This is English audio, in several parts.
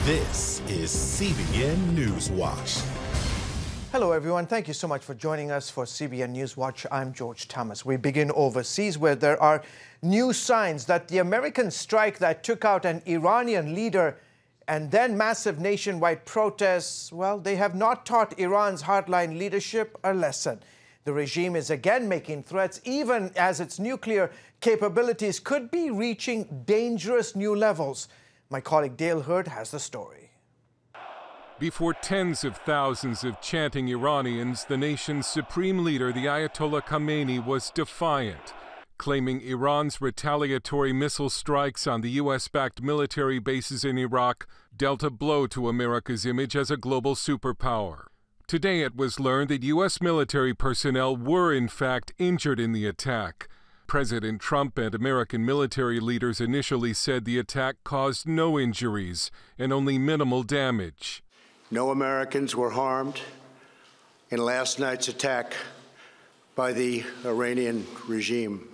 This is CBN NewsWatch. Hello, everyone. Thank you so much for joining us for CBN NewsWatch. I'm George Thomas. We begin overseas, where there are new signs that the American strike that took out an Iranian leader and then massive nationwide protests, well, they have not taught Iran's hardline leadership a lesson. The regime is again making threats, even as its nuclear capabilities could be reaching dangerous new levels. My colleague Dale Hurd has the story. Before tens of thousands of chanting Iranians, the nation's supreme leader, the Ayatollah Khamenei, was defiant, claiming Iran's retaliatory missile strikes on the U.S.-backed military bases in Iraq dealt a blow to America's image as a global superpower. Today it was learned that U.S. military personnel were in fact injured in the attack. President Trump and American military leaders initially said the attack caused no injuries and only minimal damage. No Americans were harmed in last night's attack by the Iranian regime.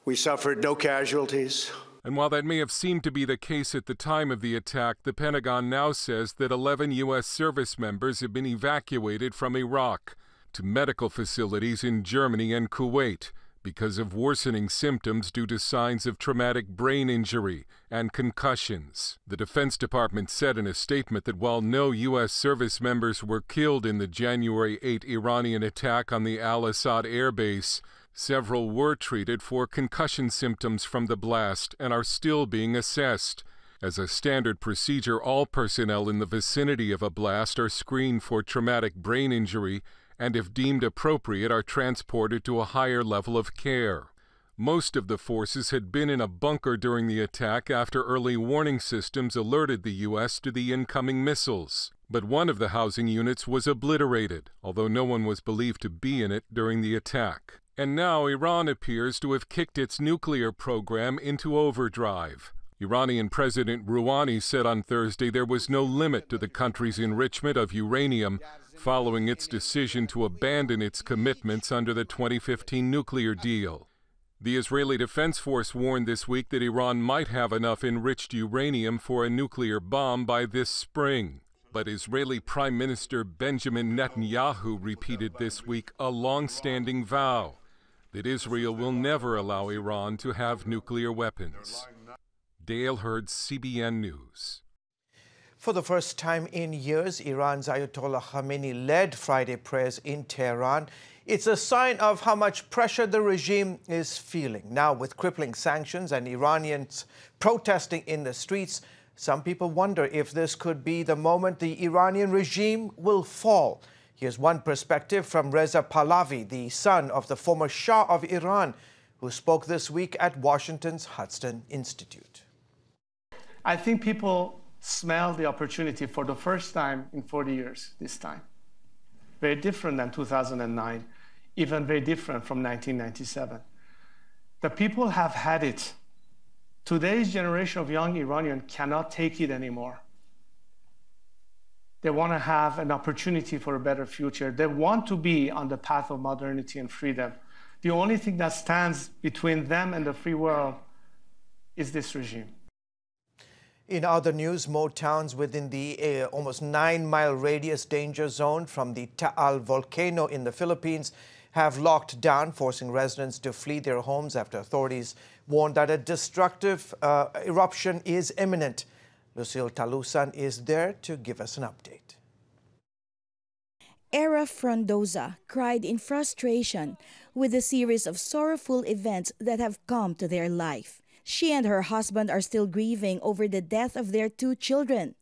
We suffered no casualties. And while that may have seemed to be the case at the time of the attack, the Pentagon now says that 11 U.S. service members have been evacuated from Iraq to medical facilities in Germany and Kuwait because of worsening symptoms due to signs of traumatic brain injury and concussions. The Defense Department said in a statement that while no U.S. service members were killed in the January 8 Iranian attack on the Al-Assad air base, several were treated for concussion symptoms from the blast and are still being assessed. As a standard procedure, all personnel in the vicinity of a blast are screened for traumatic brain injury and, if deemed appropriate, are transported to a higher level of care. Most of the forces had been in a bunker during the attack after early warning systems alerted the U.S. to the incoming missiles. But one of the housing units was obliterated, although no one was believed to be in it during the attack. And now Iran appears to have kicked its nuclear program into overdrive. Iranian President Rouhani said on Thursday there was no limit to the country's enrichment of uranium following its decision to abandon its commitments under the 2015 nuclear deal. The Israeli Defense Force warned this week that Iran might have enough enriched uranium for a nuclear bomb by this spring. But Israeli Prime Minister Benjamin Netanyahu repeated this week a long-standing vow that Israel will never allow Iran to have nuclear weapons. Dale Hurd, CBN News. For the first time in years, Iran's Ayatollah Khamenei led Friday prayers in Tehran. It's a sign of how much pressure the regime is feeling. Now, with crippling sanctions and Iranians protesting in the streets, some people wonder if this could be the moment the Iranian regime will fall. Here's one perspective from Reza Pahlavi, the son of the former Shah of Iran, who spoke this week at Washington's Hudson Institute. I think people smell the opportunity for the first time in 40 years this time. Very different than 2009, even very different from 1997. The people have had it. Today's generation of young Iranians cannot take it anymore. They want to have an opportunity for a better future. They want to be on the path of modernity and freedom. The only thing that stands between them and the free world is this regime. In other news, more towns within the almost 9-mile radius danger zone from the Taal volcano in the Philippines have locked down, forcing residents to flee their homes after authorities warned that a destructive eruption is imminent. Lucille Talusan is there to give us an update. Era Frondoza cried in frustration with a series of sorrowful events that have come to their life. She and her husband are still grieving over the death of their 2 children.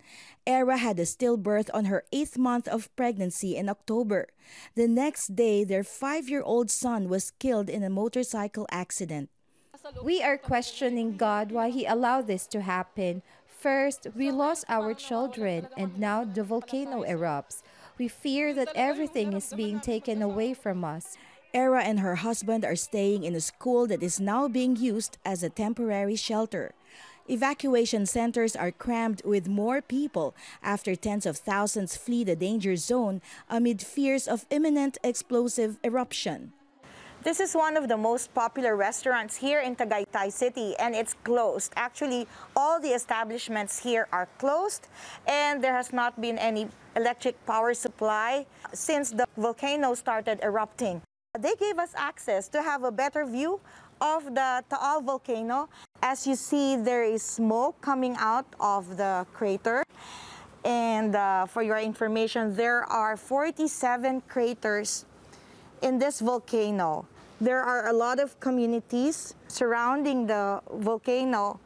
Era had a stillbirth on her 8th month of pregnancy in October. The next day, their 5-year-old son was killed in a motorcycle accident. We are questioning God why He allowed this to happen. First, we lost our children, and now the volcano erupts. We fear that everything is being taken away from us. Era and her husband are staying in a school that is now being used as a temporary shelter. Evacuation centers are crammed with more people after tens of thousands flee the danger zone amid fears of imminent explosive eruption. This is one of the most popular restaurants here in Tagaytay City, and it's closed. Actually, all the establishments here are closed, and there has not been any electric power supply since the volcano started erupting. They gave us access to have a better view of the Taal volcano. As you see, there is smoke coming out of the crater. And for your information, there are 47 craters in this volcano. There are a lot of communities surrounding the volcano,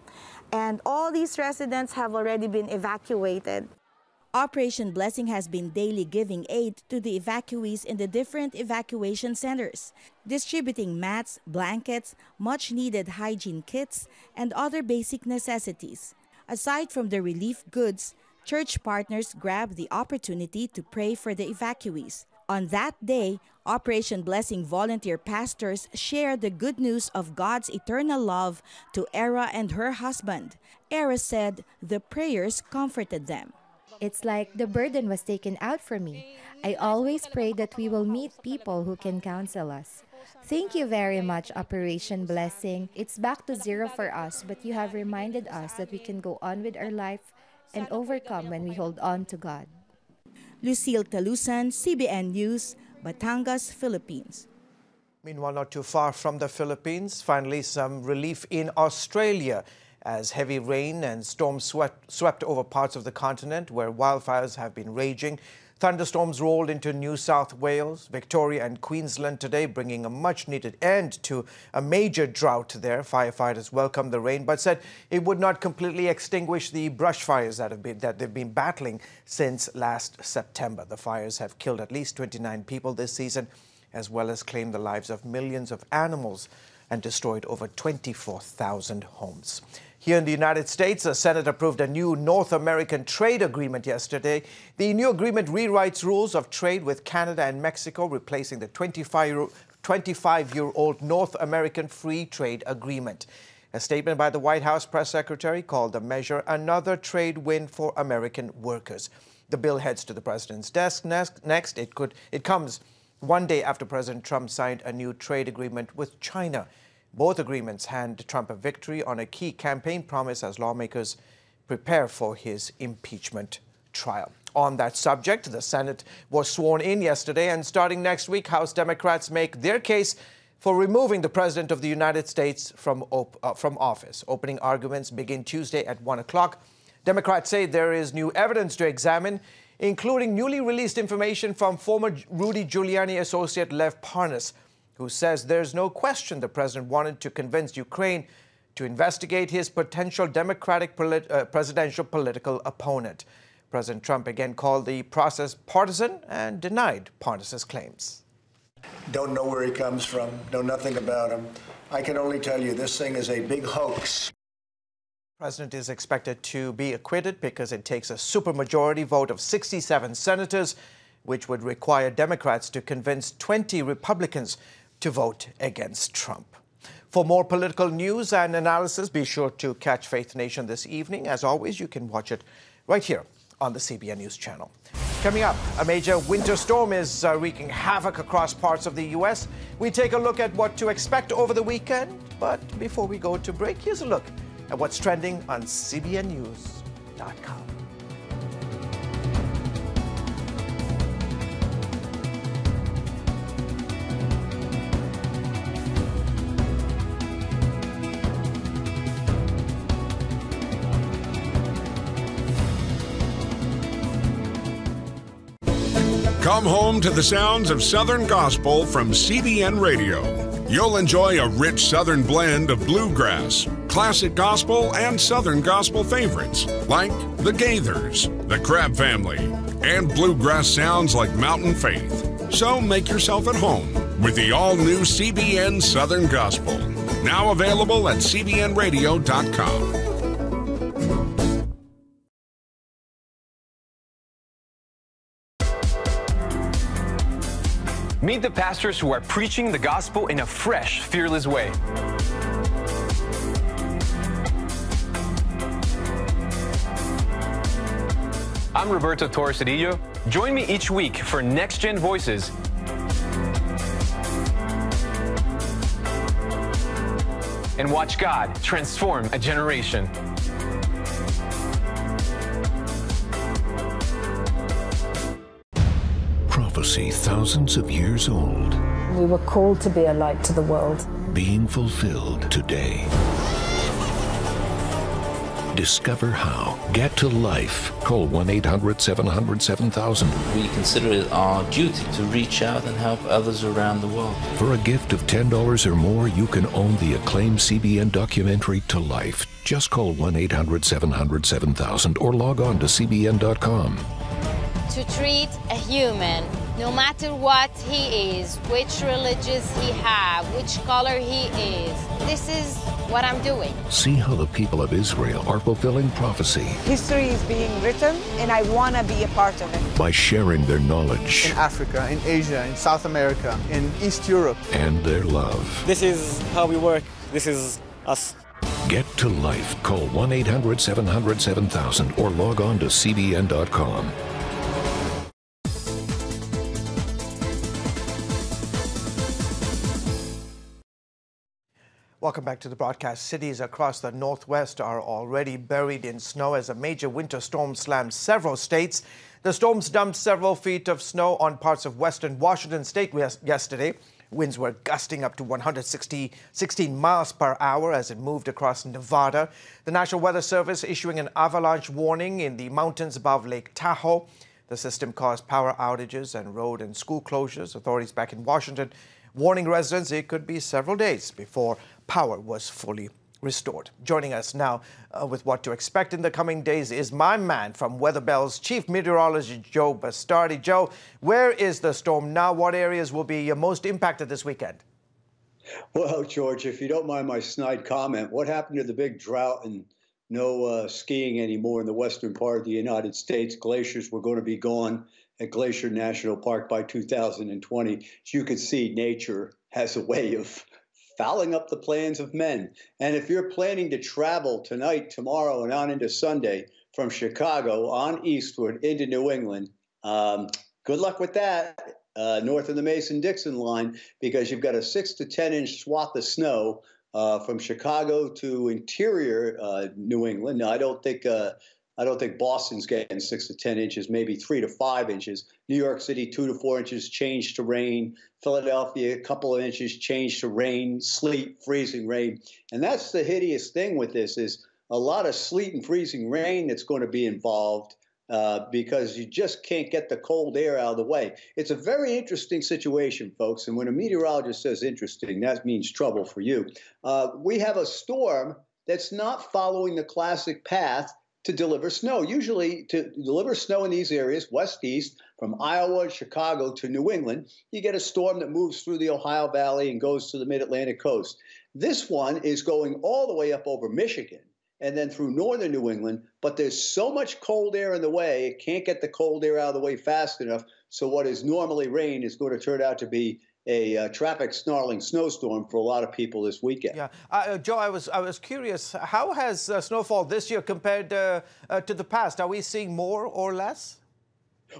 and all these residents have already been evacuated. Operation Blessing has been daily giving aid to the evacuees in the different evacuation centers, distributing mats, blankets, much-needed hygiene kits, and other basic necessities. Aside from the relief goods, church partners grabbed the opportunity to pray for the evacuees. On that day, Operation Blessing volunteer pastors shared the good news of God's eternal love to Era and her husband. Era said the prayers comforted them. It's like the burden was taken out from me. I always pray that we will meet people who can counsel us. Thank you very much, Operation Blessing. It's back to zero for us, but you have reminded us that we can go on with our life and overcome when we hold on to God. Lucille Talusan, CBN News, Batangas, Philippines. Meanwhile, not too far from the Philippines, finally some relief in Australia as heavy rain and storms swept over parts of the continent where wildfires have been raging. Thunderstorms rolled into New South Wales, Victoria and Queensland today, bringing a much-needed end to a major drought there. Firefighters welcomed the rain but said it would not completely extinguish the brush fires that they've been battling since last September. The fires have killed at least 29 people this season, as well as claimed the lives of millions of animals and destroyed over 24,000 homes. Here in the United States, the Senate approved a new North American trade agreement yesterday. The new agreement rewrites rules of trade with Canada and Mexico, replacing the 25-year-old North American Free Trade Agreement. A statement by the White House press secretary called the measure another trade win for American workers. The bill heads to the president's desk next. It comes one day after President Trump signed a new trade agreement with China. Both agreements hand Trump a victory on a key campaign promise as lawmakers prepare for his impeachment trial. On that subject, the Senate was sworn in yesterday, and starting next week, House Democrats make their case for removing the President of the United States from office. Opening arguments begin Tuesday at 1 o'clock. Democrats say there is new evidence to examine, including newly released information from former Rudy Giuliani associate Lev Parnas, who says there's no question the president wanted to convince Ukraine to investigate his potential Democratic presidential political opponent. President Trump again called the process partisan and denied Parnas' claims. Don't know where he comes from, know nothing about him. I can only tell you this thing is a big hoax. The president is expected to be acquitted because it takes a supermajority vote of 67 senators, which would require Democrats to convince 20 Republicans to vote against Trump. For more political news and analysis, be sure to catch Faith Nation this evening. As always, you can watch it right here on the CBN News Channel. Coming up, a major winter storm is wreaking havoc across parts of the U.S. We take a look at what to expect over the weekend. But before we go to break, here's a look at what's trending on CBNNews.com. Come home to the sounds of Southern Gospel from CBN Radio. You'll enjoy a rich Southern blend of bluegrass, classic gospel, and Southern Gospel favorites like the Gaithers, the Crab Family, and bluegrass sounds like Mountain Faith. So make yourself at home with the all-new CBN Southern Gospel. Now available at cbnradio.com. Meet the pastors who are preaching the gospel in a fresh, fearless way. I'm Roberto Torres Cedillo. Join me each week for Next Gen Voices. and watch God transform a generation. Prophecy thousands of years old. We were called to be a light to the world. Being fulfilled today. Discover how. Get to life. Call 1-800-700-7000. We consider it our duty to reach out and help others around the world. For a gift of $10 or more, you can own the acclaimed CBN documentary To Life. Just call 1-800-700-7000 or log on to cbn.com. To treat a human, no matter what he is, which religious he have, which color he is. This is what I'm doing. See how the people of Israel are fulfilling prophecy. History is being written, and I want to be a part of it. By sharing their knowledge. In Africa, in Asia, in South America, in East Europe. And their love. This is how we work. This is us. Get to life. Call 1-800-700-7000 or log on to cbn.com. Welcome back to the broadcast. Cities across the Northwest are already buried in snow as a major winter storm slammed several states. The storms dumped several feet of snow on parts of western Washington state yesterday. Winds were gusting up to 16 miles per hour as it moved across Nevada. The National Weather Service issuing an avalanche warning in the mountains above Lake Tahoe. The system caused power outages and road and school closures. Authorities back in Washington warning residents it could be several days before power was fully restored. Joining us now with what to expect in the coming days is my man from Weather Bell's Chief Meteorologist Joe Bastardi. Joe, where is the storm now? What areas will be most impacted this weekend? Well, George, if you don't mind my snide comment, what happened to the big drought and no skiing anymore in the western part of the United States? Glaciers were going to be gone at Glacier National Park by 2020. As you can see, nature has a way of fouling up the plans of men. And if you're planning to travel tonight, tomorrow, and on into Sunday from Chicago on eastward into New England, good luck with that north of the Mason-Dixon line, because you've got a 6 to 10 inch swath of snow from Chicago to interior New England. Now, I don't think Boston's getting 6 to 10 inches, maybe 3 to 5 inches. New York City, 2 to 4 inches, change to rain. Philadelphia, a couple of inches, change to rain, sleet, freezing rain. And that's the hideous thing with this, is a lot of sleet and freezing rain that's going to be involved because you just can't get the cold air out of the way. It's a very interesting situation, folks. And when a meteorologist says interesting, that means trouble for you. We have a storm that's not following the classic path to deliver snow. Usually to deliver snow in these areas, west-east, from Iowa, Chicago to New England, you get a storm that moves through the Ohio Valley and goes to the mid-Atlantic coast. This one is going all the way up over Michigan and then through northern New England, but there's so much cold air in the way, it can't get the cold air out of the way fast enough, so what is normally rain is going to turn out to be a traffic snarling snowstorm for a lot of people this weekend. Yeah, Joe, I was curious. How has snowfall this year compared to the past? Are we seeing more or less?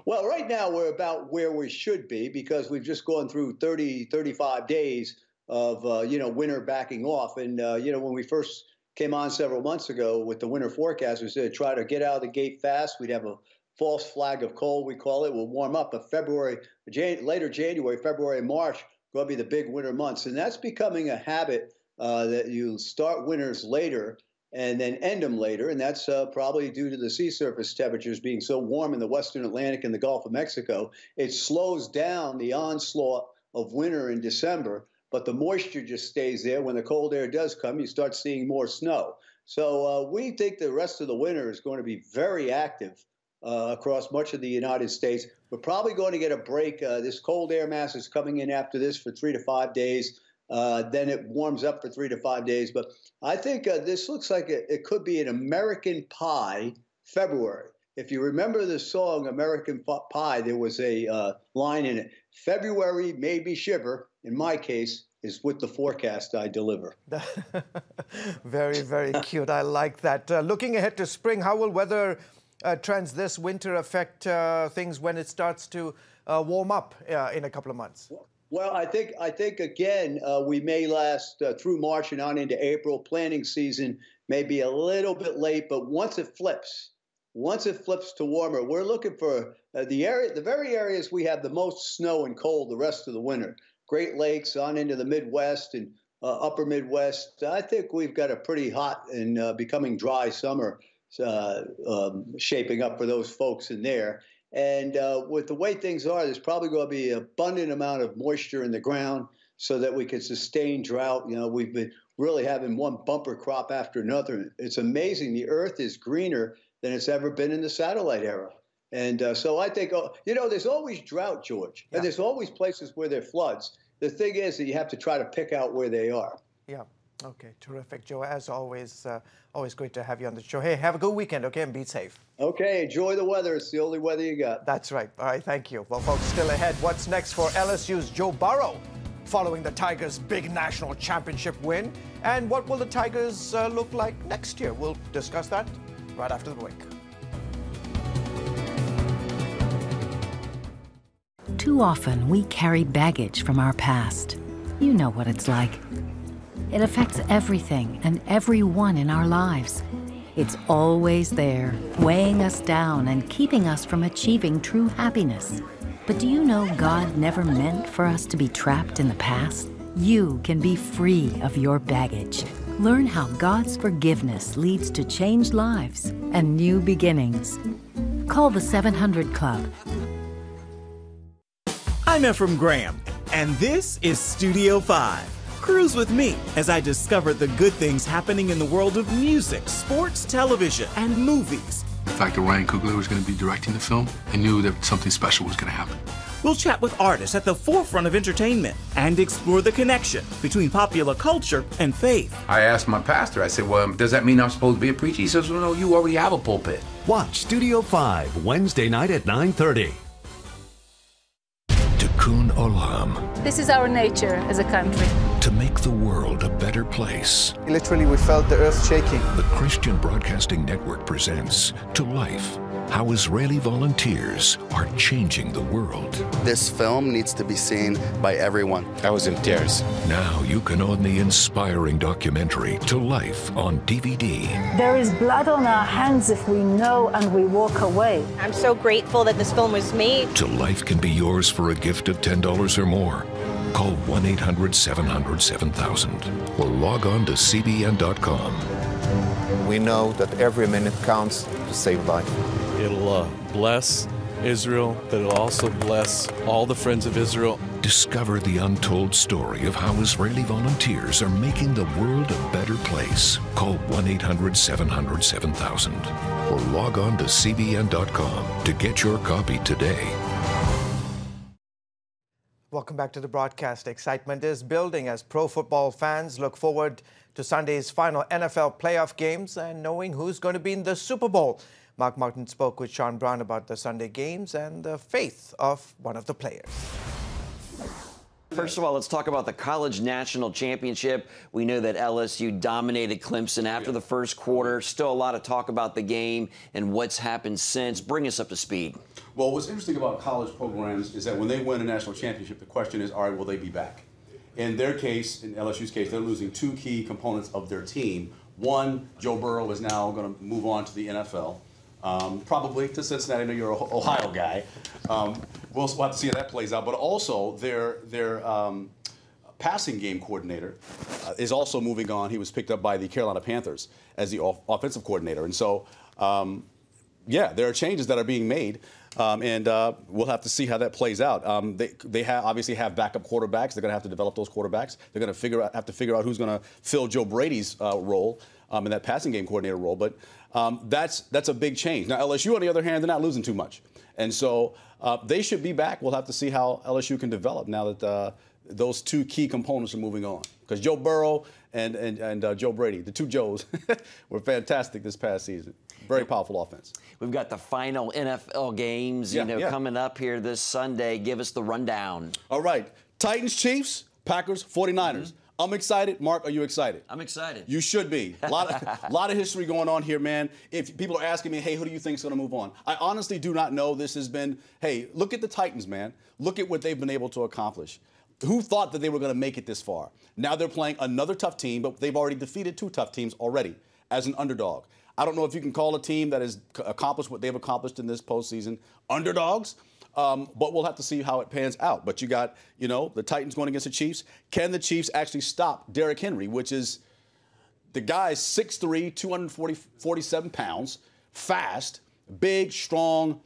Well, right now we're about where we should be, because we've just gone through 30, 35 days of winter backing off. And when we first came on several months ago with the winter forecast, we said try to get out of the gate fast. We'd have a false flag of cold, we call it. We'll warm up. But later January, February, and March going to be the big winter months. And that's becoming a habit that you start winters later and then end them later. And that's probably due to the sea surface temperatures being so warm in the Western Atlantic and the Gulf of Mexico. It slows down the onslaught of winter in December, but the moisture just stays there. When the cold air does come, you start seeing more snow. So we think the rest of the winter is going to be very active across much of the United States. We're probably going to get a break. This cold air mass is coming in after this for 3 to 5 days. Then it warms up for 3 to 5 days. But I think this looks like it could be an American Pie February. If you remember the song American Pie, there was a line in it. February made me shiver. In my case, is with the forecast I deliver. Very, very cute. I like that. Looking ahead to spring, how will weather trends this winter affect things when it starts to warm up in a couple of months? Well, I think again, we may last through March and on into April. Planting season may be a little bit late, but once it flips to warmer, we're looking for the very areas we have the most snow and cold the rest of the winter. Great Lakes on into the Midwest and upper Midwest. I think we've got a pretty hot and becoming dry summer shaping up for those folks in there. And with the way things are, there's probably going to be an abundant amount of moisture in the ground so that we can sustain drought. You know, we've been really having one bumper crop after another. It's amazing. The earth is greener than it's ever been in the satellite era. And so I think, you know, there's always drought, George. Yeah. And there's always places where there are floods. The thing is that you have to try to pick out where they are. Yeah. Okay, terrific, Joe. As always, always great to have you on the show. Hey, have a good weekend, okay, and be safe. Okay, enjoy the weather. It's the only weather you got. That's right. All right, thank you. Well, folks, still ahead. What's next for LSU's Joe Burrow following the Tigers' big national championship win? And what will the Tigers look like next year? We'll discuss that right after the break. Too often, we carry baggage from our past. You know what it's like. It affects everything and everyone in our lives. It's always there, weighing us down and keeping us from achieving true happiness. But do you know God never meant for us to be trapped in the past? You can be free of your baggage. Learn how God's forgiveness leads to changed lives and new beginnings. Call the 700 Club. I'm Ephraim Graham, and this is Studio 5. Cruise with me as I discover the good things happening in the world of music, sports, television, and movies. The fact that Ryan Coogler was going to be directing the film, I knew that something special was going to happen. We'll chat with artists at the forefront of entertainment and explore the connection between popular culture and faith. I asked my pastor, I said, well, does that mean I'm supposed to be a preacher? He says, well, no, you already have a pulpit. Watch Studio 5, Wednesday night at 9:30. Tikkun Olam. This is our nature as a country. To make the world a better place. Literally, we felt the earth shaking. The Christian Broadcasting Network presents To Life, how Israeli volunteers are changing the world. This film needs to be seen by everyone. I was in tears. Now you can own the inspiring documentary To Life on DVD. There is blood on our hands if we know and we walk away. I'm so grateful that this film was made. To Life can be yours for a gift of $10 or more. Call 1-800-700-7000 or log on to CBN.com. We know that every minute counts to save life. It'll bless Israel, but it'll also bless all the friends of Israel. Discover the untold story of how Israeli volunteers are making the world a better place. Call 1-800-700-7000 or log on to CBN.com to get your copy today. Welcome back to the broadcast. Excitement is building as pro football fans look forward to Sunday's final NFL playoff games and knowing who's going to be in the Super Bowl. Mark Martin spoke with Sean Brown about the Sunday games and the faith of one of the players. First of all, let's talk about the College National Championship. We know that LSU dominated Clemson after the first quarter. Still a lot of talk about the game and what's happened since. Bring us up to speed. Well, what's interesting about college programs is that when they win a national championship, the question is, all right, will they be back? In their case, in LSU's case, they're losing two key components of their team. One, Joe Burrow is now going to move on to the NFL. Probably to Cincinnati. I know you're an Ohio guy. We'll have to see how that plays out. But also, their passing game coordinator is also moving on. He was picked up by the Carolina Panthers as the offensive coordinator. And so, yeah, there are changes that are being made. And we'll have to see how that plays out. They obviously have backup quarterbacks. They're going to have to develop those quarterbacks. They're going to have to figure out who's going to fill Joe Brady's role in that passing game coordinator role. But that's a big change. Now, LSU, on the other hand, they're not losing too much. And so they should be back. We'll have to see how LSU can develop now that those two key components are moving on. Because Joe Burrow and Joe Brady, the two Joes, were fantastic this past season. Very powerful offense. We've got the final NFL games, coming up here this Sunday. Give us the rundown. All right. Titans, Chiefs, Packers, 49ers. I'm excited. Mark, are you excited? I'm excited. You should be. A lot of history going on here, man. If people are asking me, hey, who do you think is going to move on? I honestly do not know. This has been, hey, look at the Titans, man. Look at what they've been able to accomplish. Who thought that they were going to make it this far? Now they're playing another tough team, but they've already defeated 2 tough teams already as an underdog. I don't know if you can call a team that has accomplished what they've accomplished in this postseason underdogs, but we'll have to see how it pans out. But you got, the Titans going against the Chiefs. Can the Chiefs actually stop Derrick Henry, which is the guy's 6'3", 247 pounds, fast, big, strong,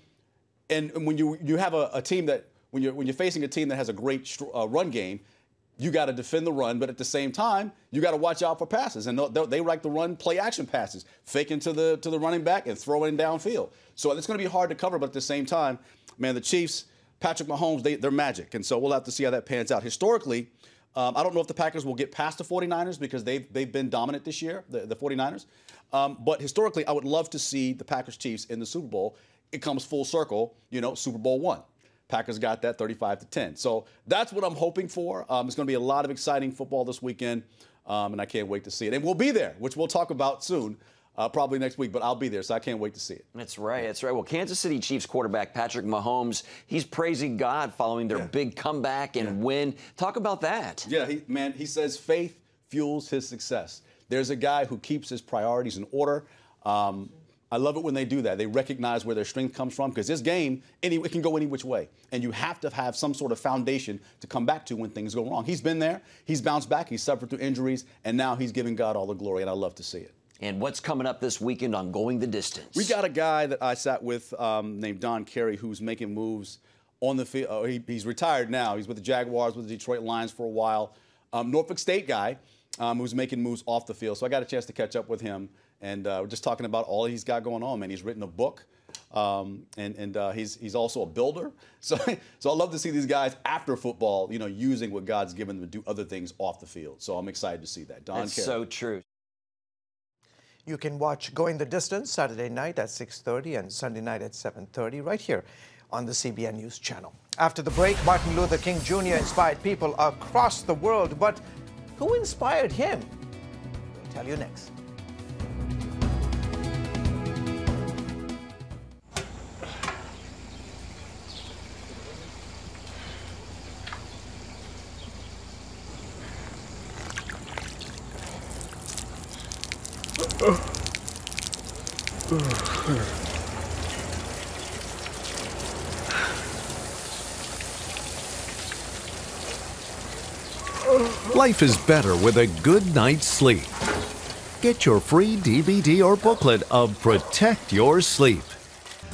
and when you have a team that when you're facing a team that has a great run game, you got to defend the run, but at the same time, you got to watch out for passes. And they like to run play-action passes, faking to the running back and throwing downfield. So it's going to be hard to cover, but at the same time, man, the Chiefs, Patrick Mahomes, they're magic. And so we'll have to see how that pans out. Historically, I don't know if the Packers will get past the 49ers because they've been dominant this year, the 49ers. But historically, I would love to see the Packers-Chiefs in the Super Bowl. It comes full circle, Super Bowl I. Packers got that 35-10. So that's what I'm hoping for. It's going to be a lot of exciting football this weekend, and I can't wait to see it. And we'll be there, which we'll talk about soon, probably next week, but I'll be there, so I can't wait to see it. That's right. Well, Kansas City Chiefs quarterback Patrick Mahomes, he's praising God following their big comeback and win. Talk about that. Yeah, he says faith fuels his success. There's a guy who keeps his priorities in order. I love it when they do that. They recognize where their strength comes from because this game, it can go any which way. And you have to have some sort of foundation to come back to when things go wrong. He's been there. He's bounced back. He's suffered through injuries. And now he's giving God all the glory, and I love to see it. And what's coming up this weekend on Going the Distance? We got a guy that I sat with named Don Carey who's making moves on the field. He's retired now. He's with the Jaguars, with the Detroit Lions for a while. Norfolk State guy who's making moves off the field. So I got a chance to catch up with him. And we're just talking about all he's got going on, man. He's written a book, and he's also a builder. So I love to see these guys after football, using what God's given them to do other things off the field. So I'm excited to see that. Don That's Carey. so true. You can watch Going the Distance Saturday night at 6:30 and Sunday night at 7:30 right here on the CBN News Channel. After the break, Martin Luther King Jr. inspired people across the world, but who inspired him? We'll tell you next. Life is better with a good night's sleep. Get your free DVD or booklet of Protect Your Sleep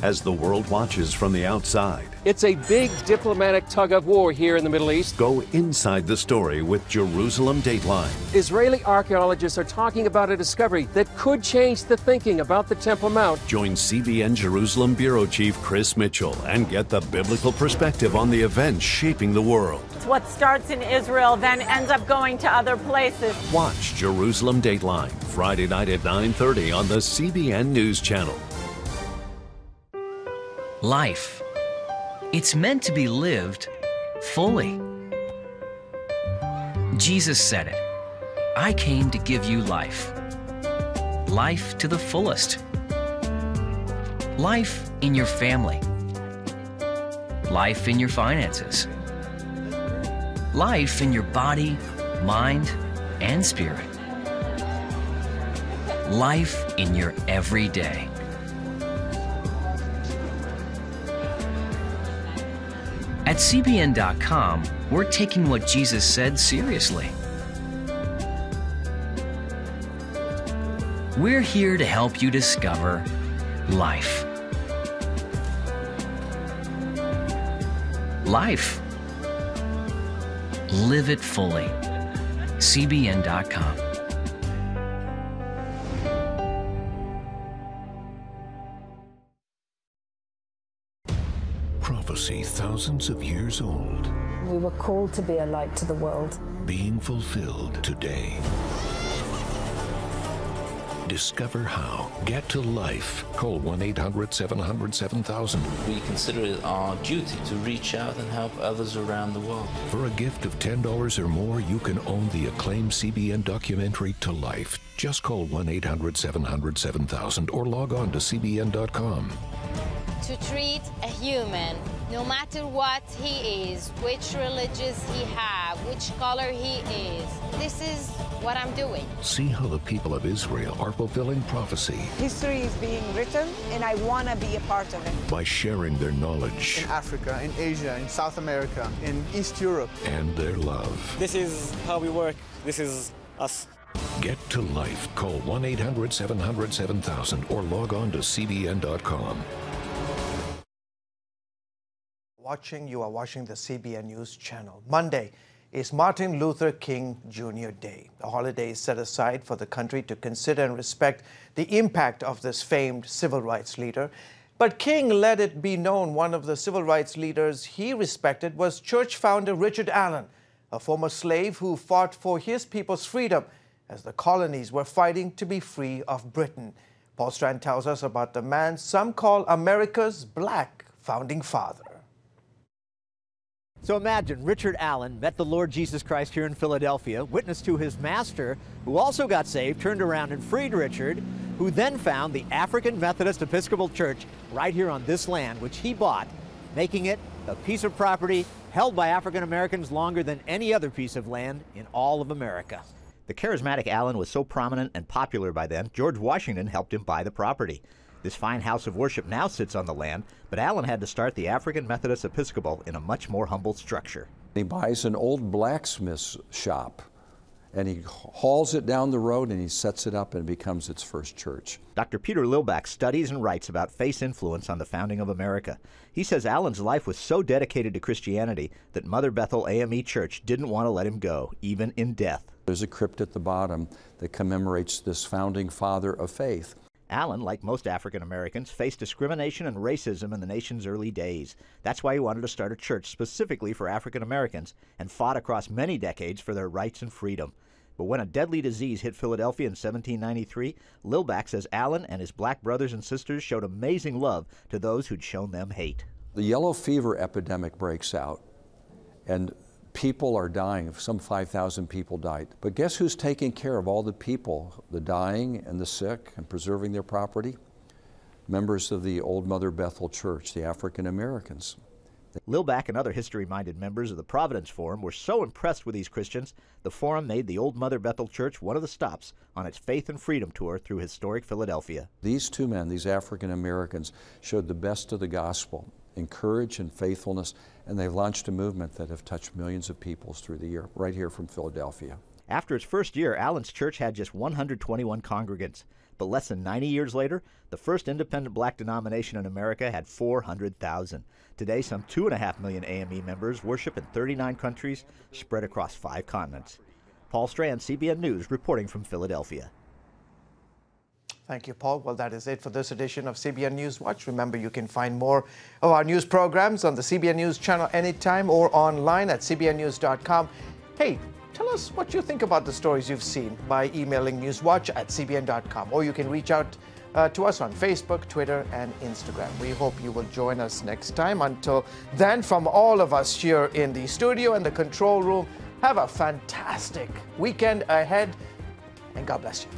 as the world watches from the outside. It's a big diplomatic tug-of-war here in the Middle East. Go inside the story with Jerusalem Dateline. Israeli archaeologists are talking about a discovery that could change the thinking about the Temple Mount. Join CBN Jerusalem Bureau Chief Chris Mitchell and get the biblical perspective on the events shaping the world. It's what starts in Israel, then ends up going to other places. Watch Jerusalem Dateline, Friday night at 9:30 on the CBN News Channel. Life. It's meant to be lived fully. Jesus said it. I came to give you life. Life to the fullest. Life in your family. Life in your finances. Life in your body, mind, and spirit. Life in your everyday. At CBN.com, we're taking what Jesus said seriously. We're here to help you discover life. Life. Live it fully. CBN.com. Prophecy thousands of years old, We were called to be a light to the world. being fulfilled today. Discover how. Get to life. Call 1-800-700-7000. We consider it our duty to reach out and help others around the world. For a gift of $10 or more, you can own the acclaimed CBN documentary To Life. Just call 1-800-700-7000 or log on to CBN.com. To treat a human, no matter what he is, which religions he has, have, which color he is. This is what I'm doing. See how the people of Israel are fulfilling prophecy History is being written, and I want to be a part of it. by sharing their knowledge In Africa, in Asia, in South America, in East Europe. and their love. This is how we work. This is us. Get to life. Call 1-800-700-7000 or log on to CBN.com. You are watching the CBN News Channel. Monday is Martin Luther King Jr. Day. The holiday is set aside for the country to consider and respect the impact of this famed civil rights leader. But King let it be known one of the civil rights leaders he respected was church founder Richard Allen, a former slave who fought for his people's freedom as the colonies were fighting to be free of Britain. Paul Strand tells us about the man some call America's Black founding father. So imagine Richard Allen met the Lord Jesus Christ here in Philadelphia, witnessed to his master, who also got saved, turned around and freed Richard, who then found the African Methodist Episcopal Church right here on this land, which he bought, making it a piece of property held by African Americans longer than any other piece of land in all of America. The charismatic Allen was so prominent and popular by then, George Washington helped him buy the property. This fine house of worship now sits on the land, but Allen had to start the African Methodist Episcopal in a much more humble structure. He buys an old blacksmith's shop, and he hauls it down the road and he sets it up and it becomes its first church. Dr. Peter Lilbach studies and writes about faith's influence on the founding of America. He says Allen's life was so dedicated to Christianity that Mother Bethel AME Church didn't want to let him go, even in death. There's a crypt at the bottom that commemorates this founding father of faith. Allen, like most African Americans, faced discrimination and racism in the nation's early days. That's why he wanted to start a church specifically for African Americans and fought across many decades for their rights and freedom. But when a deadly disease hit Philadelphia in 1793, Lilbach says Allen and his black brothers and sisters showed amazing love to those who'd shown them hate. The yellow fever epidemic breaks out, and people are dying. Some 5,000 people died. But guess who's taking care of all the people, the dying and the sick, and preserving their property? Members of the Old Mother Bethel Church, the African Americans. Lilbach and other history-minded members of the Providence Forum were so impressed with these Christians, the Forum made the Old Mother Bethel Church one of the stops on its Faith and Freedom tour through historic Philadelphia. These two men, these African Americans, showed the best of the gospel in courage and faithfulness, and they've launched a movement that have touched millions of people through the year, right here from Philadelphia. After its first year, Allen's church had just 121 congregants. But less than 90 years later, the first independent black denomination in America had 400,000. Today, some 2.5 million AME members worship in 39 countries, spread across 5 continents. Paul Strand, CBN News, reporting from Philadelphia. Thank you, Paul. Well, that is it for this edition of CBN News Watch. Remember, you can find more of our news programs on the CBN News Channel anytime or online at cbnnews.com. Hey, tell us what you think about the stories you've seen by emailing newswatch@cbn.com, or you can reach out to us on Facebook, Twitter, and Instagram. We hope you will join us next time. Until then, from all of us here in the studio and the control room, have a fantastic weekend ahead, and God bless you.